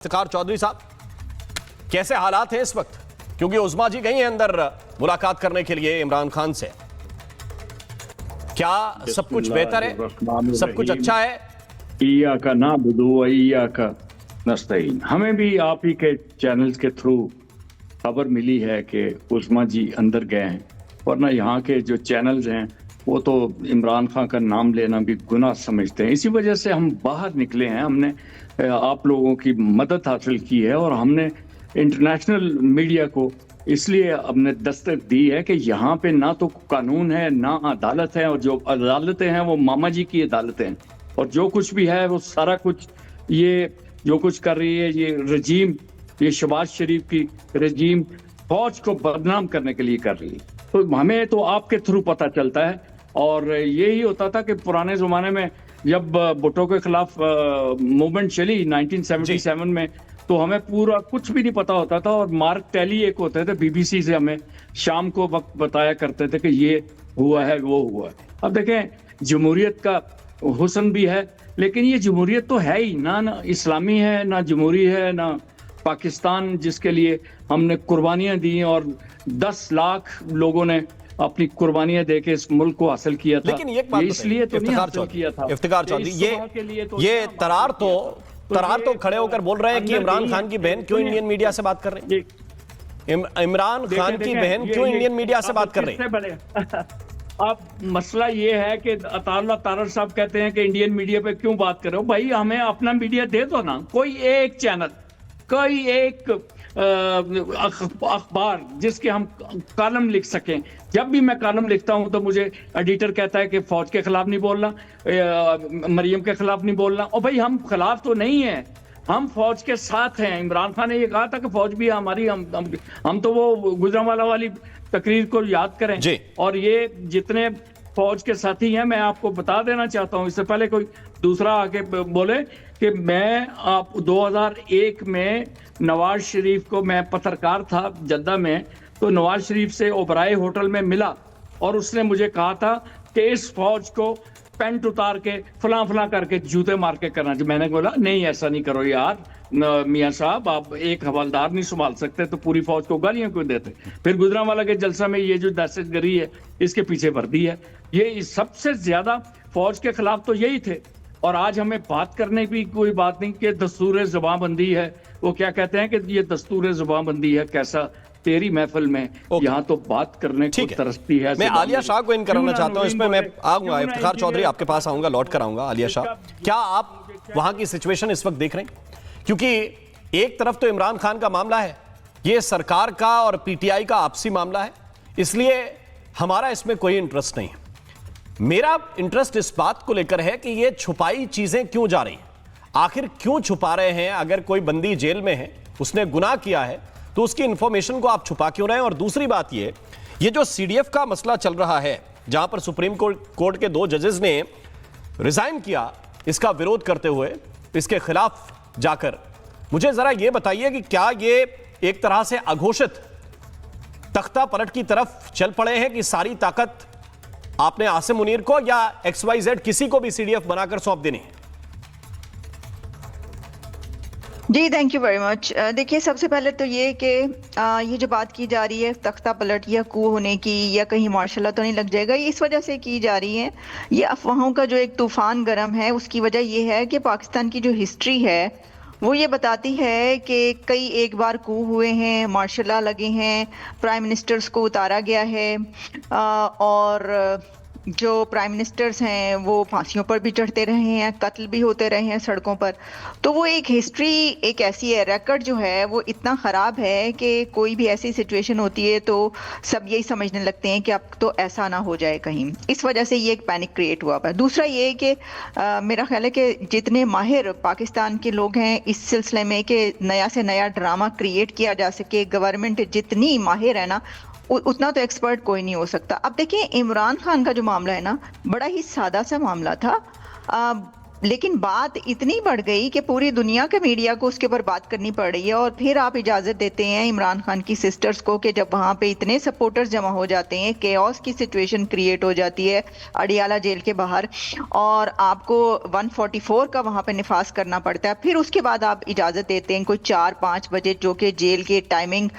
इफ्तिखार चौधरी साहब, कैसे हालात हैं इस वक्त? क्योंकि उस्मा जी गई हैं अंदर मुलाकात करने के लिए इमरान खान से। क्या सब कुछ बेहतर है, सब कुछ अच्छा है? ईया का ना बुदू ईया का नस्तईन। हमें भी आप ही के चैनल्स के थ्रू खबर मिली है कि उस्मा जी अंदर गए हैं, वरना यहाँ के जो चैनल्स हैं वो तो इमरान खान का नाम लेना भी गुनाह समझते हैं। इसी वजह से हम बाहर निकले हैं। हमने आप लोगों की मदद हासिल की है और हमने इंटरनेशनल मीडिया को इसलिए हमने दस्तक दी है कि यहाँ पे ना तो कानून है ना अदालत है, और जो अदालतें हैं वो मामा जी की अदालतें हैं, और जो कुछ भी है वो सारा कुछ ये जो कुछ कर रही है ये रजीम, ये शहबाज शरीफ की रजीम फौज को बदनाम करने के लिए कर रही है। तो हमें तो आपके थ्रू पता चलता है, और यही होता था कि पुराने ज़माने में जब भुट्टो के खिलाफ मूवमेंट चली 1977 में, तो हमें पूरा कुछ भी नहीं पता होता था, और मार्क टेली एक होते थे बीबीसी से, हमें शाम को वक्त बताया करते थे कि ये हुआ है वो हुआ है। अब देखें, जमहूरियत का हुस्न भी है, लेकिन ये जमहूरियत तो है ही ना इस्लामी है, ना जमहूरी है, ना पाकिस्तान जिसके लिए हमने कुर्बानियां दी, और 10 लाख लोगों ने अपनी कुर्बानियां देके इस मुल्क को हासिल किया था। लेकिन एक बात इसलिए तो नहीं हासिल किया था। इफ्तिखार चौधरी, ये तरार तो खड़े होकर बोल रहे हैं कि इमरान खान की बहन क्यों इंडियन मीडिया से बात कर रही है? इमरान खान की बहन क्यों इंडियन मीडिया से बात कर रही है? अब मसला ये है कि अताउल्लाह तारर साहब कहते हैं कि इंडियन मीडिया पे क्यों बात कर रहे हो। भाई हमें अपना मीडिया दे दो ना, कोई एक चैनल, कोई एक अखबार जिसके हम कॉलम लिख सकें। जब भी मैं कॉलम लिखता हूं तो मुझे एडिटर कहता है कि फौज के खिलाफ नहीं बोलना, मरियम के खिलाफ नहीं बोलना। और भाई हम खिलाफ तो नहीं है, हम फौज के साथ हैं। इमरान खान ने ये कहा था कि फौज भी हमारी, हम तो वो गुजरांवाला वाली तकरीर को याद करें। और ये जितने फौज के साथी हैं, मैं आपको बता देना चाहता हूं, इससे पहले कोई दूसरा आके बोले कि मैं 2001 में नवाज शरीफ को, मैं पत्रकार था जद्दा में, तो नवाज शरीफ से ओबराय होटल में मिला, और उसने मुझे कहा था कि इस फौज को पेंट उतार के फलां फलां करके जूते मार के करना चाहिए। मैंने बोला नहीं, ऐसा नहीं करो यार मियां साहब, आप एक हवलदार नहीं संभाल सकते तो पूरी फौज को गालियां क्यों देते। फिर गुजरांवाला के जलसा में ये जो दहशतगर्दी है इसके पीछे वर्दी है। ये सबसे ज्यादा फौज के खिलाफ तो यही थे। और आज हमें बात करने की कोई बात नहीं कि दस्तूर ज़बानबंदी है। वो क्या कहते हैं कि ये दस्तूर ज़बानबंदी है, कैसा तेरी महफिल में यहाँ तो बात करने को तरसती है। मैं आलिया शाह को इन कराना चाहता हूँ, इसमें मैं आऊंगा। इफ्तिखार चौधरी आपके पास आऊंगा, लौट कर आऊंगा। आलिया शाह, क्या आप वहां की सिचुएशन इस वक्त देख रहे हैं? क्योंकि एक तरफ तो इमरान खान का मामला है, ये सरकार का और पीटीआई का आपसी मामला है, इसलिए हमारा इसमें कोई इंटरेस्ट नहीं है। मेरा इंटरेस्ट इस बात को लेकर है कि ये छुपाई चीजें क्यों जा रही हैं, आखिर क्यों छुपा रहे हैं? अगर कोई बंदी जेल में है, उसने गुनाह किया है, तो उसकी इंफॉर्मेशन को आप छुपा क्यों रहे हैं? और दूसरी बात ये जो सीडीएफ का मसला चल रहा है, जहां पर सुप्रीम कोर्ट के 2 जजेस ने रिजाइन किया इसका विरोध करते हुए, इसके खिलाफ जाकर, मुझे जरा यह बताइए कि क्या ये एक तरह से अघोषित तख्ता पलट की तरफ चल पड़े हैं कि सारी ताकत आपने आसिम मुनीर को या XYZ किसी को भी सीडीएफ बनाकर सौंप देनी है? जी थैंक यू वेरी मच। देखिए, सबसे पहले तो ये कि ये जो बात की जा रही है तख्ता पलट या कू होने की, या कहीं मार्शल तो नहीं लग जाएगा, ये इस वजह से की जा रही है। ये अफवाहों का जो एक तूफान गर्म है, उसकी वजह ये है कि पाकिस्तान की जो हिस्ट्री है वो ये बताती है कि कई एक बार कू हुए हैं, मार्शल लगे हैं, प्राइम मिनिस्टर्स को उतारा गया है, और जो प्राइम मिनिस्टर्स हैं वो फांसियों पर भी चढ़ते रहे हैं, कत्ल भी होते रहे हैं सड़कों पर। तो वो एक हिस्ट्री एक ऐसी है, रिकॉर्ड जो है वो इतना ख़राब है कि कोई भी ऐसी सिचुएशन होती है तो सब यही समझने लगते हैं कि अब तो ऐसा ना हो जाए कहीं। इस वजह से ये एक पैनिक क्रिएट हुआ है। दूसरा ये कि मेरा ख्याल है कि जितने माहिर पाकिस्तान के लोग हैं इस सिलसिले में कि नया से नया ड्रामा क्रिएट किया जा सके, गवर्नमेंट जितनी माहिर है ना, उतना तो एक्सपर्ट कोई नहीं हो सकता। अब देखिए, इमरान खान का जो मामला है ना, बड़ा ही सादा सा मामला था। लेकिन बात इतनी बढ़ गई कि पूरी दुनिया के मीडिया को उसके ऊपर बात करनी पड़ रही है, और फिर आप इजाजत देते हैं इमरान खान की सिस्टर्स को कि जब वहां पे इतने सपोर्टर्स जमा हो जाते हैं, केओस की सिचुएशन क्रिएट हो जाती है अडियाला जेल के बाहर, और आपको 144 का वहां पे निफाज करना पड़ता है, फिर उसके बाद आप इजाजत देते हैं कोई 4-5 बजे, जो कि जेल के टाइमिंग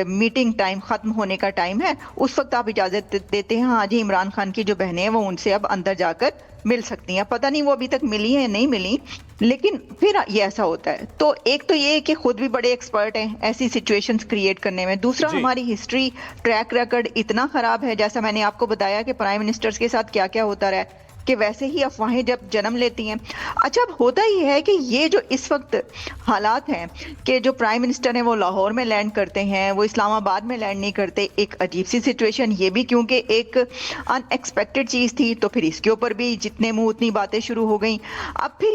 मीटिंग टाइम खत्म होने का टाइम है, उस वक्त आप इजाजत देते हैं हाँ जी इमरान खान की जो बहनें हैं वो उनसे अब अंदर जाकर मिल सकती हैं। पता नहीं वो अभी तक मिली है नहीं मिली, लेकिन फिर ये ऐसा होता है। तो एक तो ये कि खुद भी बड़े एक्सपर्ट हैं ऐसी सिचुएशंस क्रिएट करने में, दूसरा हमारी हिस्ट्री ट्रैक रिकॉर्ड इतना खराब है, जैसा मैंने आपको बताया कि प्राइम मिनिस्टर्स के साथ क्या क्या होता रहा है, कि वैसे ही अफवाहें जब जन्म लेती हैं। अच्छा, अब होता ही है कि ये जो इस वक्त हालात हैं कि जो प्राइम मिनिस्टर हैं वो लाहौर में लैंड करते हैं, वो इस्लामाबाद में लैंड नहीं करते, एक अजीब सी सिचुएशन, ये भी क्योंकि एक अनएक्सपेक्टेड चीज़ थी, तो फिर इसके ऊपर भी जितने मुंह उतनी बातें शुरू हो गई। अब फिर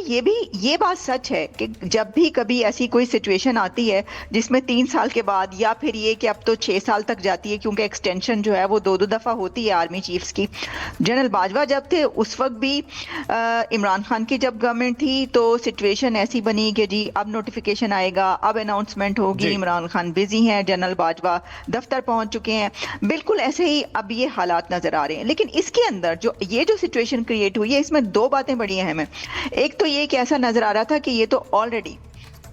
ये बात सच है कि जब भी कभी ऐसी कोई सिचुएशन आती है जिसमें 3 साल के बाद, या फिर ये कि अब तो 6 साल तक जाती है क्योंकि एक्सटेंशन जो है वो 2-2 दफ़ा होती है आर्मी चीफ्स की। जनरल बाजवा जब थे उस वक्त भी इमरान खान की जब गवर्नमेंट थी तो सिचुएशन ऐसी बनी कि जी अब नोटिफिकेशन आएगा, अब अनाउंसमेंट होगी, इमरान खान बिजी हैं, जनरल बाजवा दफ्तर पहुंच चुके हैं, बिल्कुल ऐसे ही अब ये हालात नजर आ रहे हैं। लेकिन इसके अंदर जो सिचुएशन क्रिएट हुई है, इसमें 2 बातें बड़ी अहम है। एक तो ये कि ऐसा नजर आ रहा था कि ये तो ऑलरेडी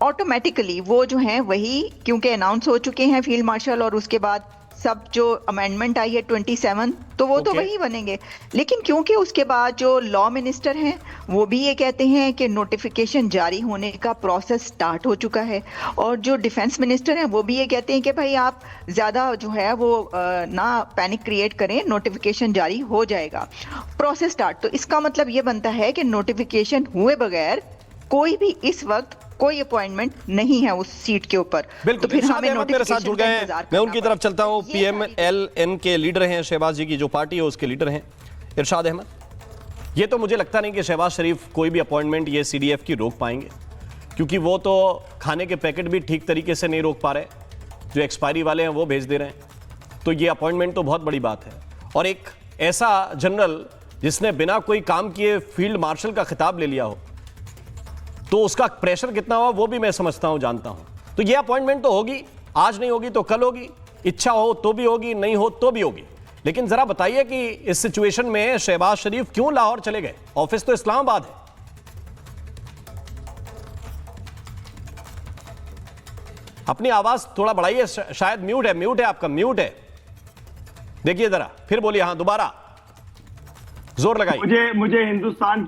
ऑटोमेटिकली वो जो हैं वही, क्योंकि अनाउंस हो चुके हैं फील्ड मार्शल, और उसके बाद सब जो अमेंडमेंट आई है 27, तो वो तो वही बनेंगे। लेकिन क्योंकि उसके बाद जो लॉ मिनिस्टर हैं वो भी ये कहते हैं कि नोटिफिकेशन जारी होने का प्रोसेस स्टार्ट हो चुका है, और जो डिफेंस मिनिस्टर हैं वो भी ये कहते हैं कि भाई आप ज़्यादा जो है वो ना पैनिक क्रिएट करें, नोटिफिकेशन जारी हो जाएगा, प्रोसेस स्टार्ट। तो इसका मतलब ये बनता है कि नोटिफिकेशन हुए बगैर कोई भी इस वक्त कोई अपॉइंटमेंट नहीं है उस सीट के ऊपर। बिल्कुल, तो फिर हमें मेरे साथ जुड़ गए हैं, मैं उनकी तरफ चलता हूं। PMLN के लीडर हैं, शहबाज जी की जो पार्टी है उसके लीडर हैं इरशाद अहमद। ये तो मुझे लगता नहीं कि शहबाज शरीफ कोई भी अपॉइंटमेंट ये CDF की रोक पाएंगे, क्योंकि वो तो खाने के पैकेट भी ठीक तरीके से नहीं रोक पा रहे, जो एक्सपायरी वाले हैं वो भेज दे रहे हैं। तो ये अपॉइंटमेंट तो बहुत बड़ी बात है, और एक ऐसा जनरल जिसने बिना कोई काम किए फील्ड मार्शल का खिताब ले लिया हो, तो उसका प्रेशर कितना हुआ वो भी मैं समझता हूं, जानता हूं। तो ये अपॉइंटमेंट तो होगी, आज नहीं होगी तो कल होगी, इच्छा हो तो भी होगी, नहीं हो तो भी होगी। लेकिन जरा बताइए कि इस सिचुएशन में शहबाज शरीफ क्यों लाहौर चले गए? ऑफिस तो इस्लामाबाद है। अपनी आवाज थोड़ा बढ़ाइए, शायद म्यूट है आपका, म्यूट है। देखिए जरा, फिर बोलिए, हाँ दोबारा जोर लगाइए। मुझे हिंदुस्तान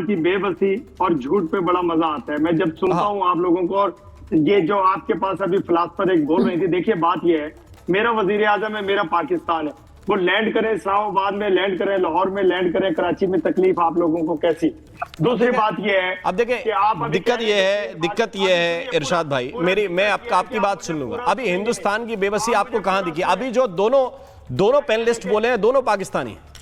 की बेबसी और झूठ पे बड़ा मजा आता है। मैं जब सुनता हूँ आप लोगों को, और ये जो आपके पास अभी फिलासफर एक बोल रही थी, देखिए बात ये है, मेरा वजीर आजम है, मेरा पाकिस्तान है, वो लैंड करें इस्लामाबाद में, लैंड करें लाहौर में, लैंड करें कराची में, तकलीफ आप लोगों को कैसी? दूसरी बात ये है, अब देखिए दिक्कत ये है इरशाद भाई, मैं आपकी बात सुन लूंगा। अभी हिंदुस्तान की बेबसी आपको कहां दिखी? अभी जो दोनों पैनलिस्ट बोले हैं, दोनों पाकिस्तानी हैं।